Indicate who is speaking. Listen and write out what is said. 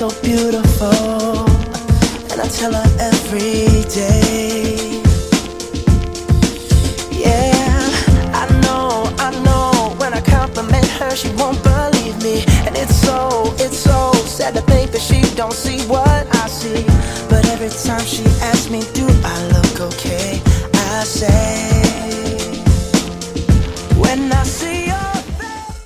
Speaker 1: so beautiful, and I tell her every day. Yeah, I know, when I compliment her, she won't believe me. And it's so sad to think that she don't see what